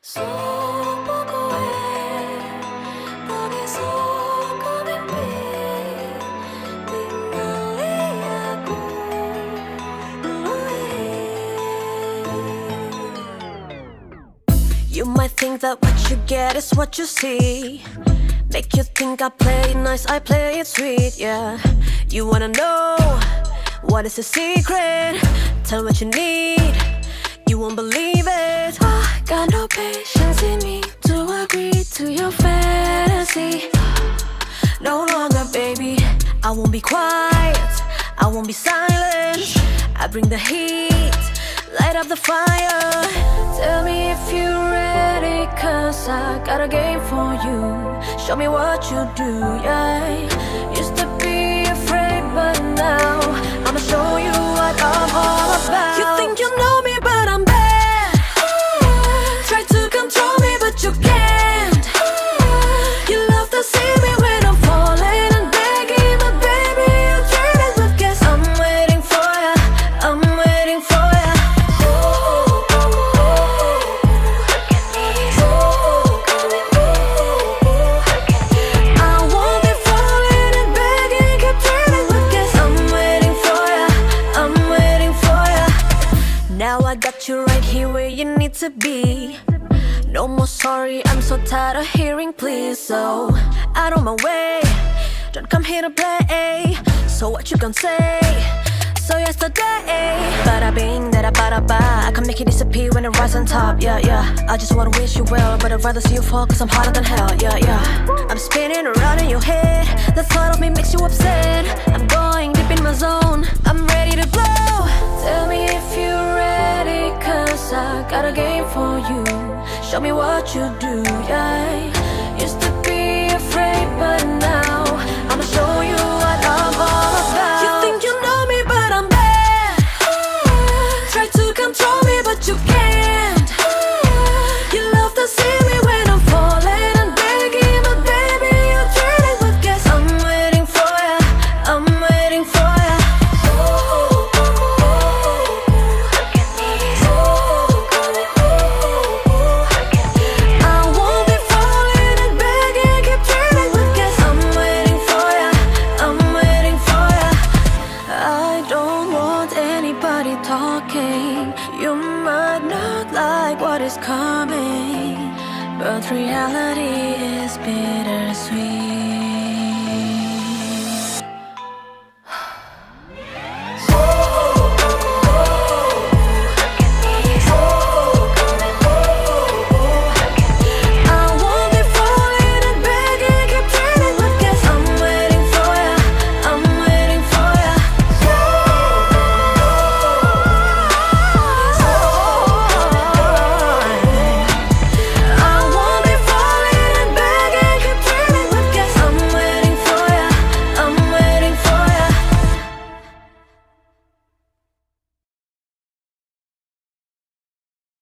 소보고에 너의 소금인 빛 빛날리하고 You might think that what you get is what you see. Make you think I play it nice, I play it sweet, yeah. You wanna know what is the secret? Tell what you need, you won't believe it. I got no patience in me to agree to your fantasy. No longer, baby, I won't be quiet, I won't be silent. I bring the heat, light up the fire. Tell me if you're ready, cause I got a game for you. Show me what you do, yeah. Used to be afraid, but now I'ma show you what I'm all about. You think you know me, but I'm bad. Try to control me, but you can't. You love to see me when I'm falling and begging, but baby, you treat it with gas. I'm waiting for ya, I'm waiting for ya. I won't be falling and begging, keep treating with gas. I'm waiting for ya, I'm waiting for ya. Now I got you right here where you need to be. No more sorry, I'm so tired of hearing please. So out of my way, don't come here to play. So what you gonna say? So yesterday, bada bing, da da bada ba, I can make it disappear when it rise on top, yeah, yeah. I just wanna wish you well, but I'd rather see you fall, cause I'm hotter than hell, yeah, yeah. I'm spinning around in your head, the thought of me makes you upset. I'm going deep in my zone, I'm ready to blow. Tell me if you're ready, cause I got a game for you. Show me what you do, yeah. Used to be afraid, but now I'ma show you what I'm all about. You think you know me, but I'm bad. Try to control me, but you can't. You love to see me when I'm falling and begging, but baby, you treat it with gas. I'm waiting for ya, I'm waiting for ya. I won't be falling and begging, keep treating with gas. I'm waiting for ya, I'm waiting for ya. I don't want anybody talking. You might not like what is coming, but reality is bittersweet.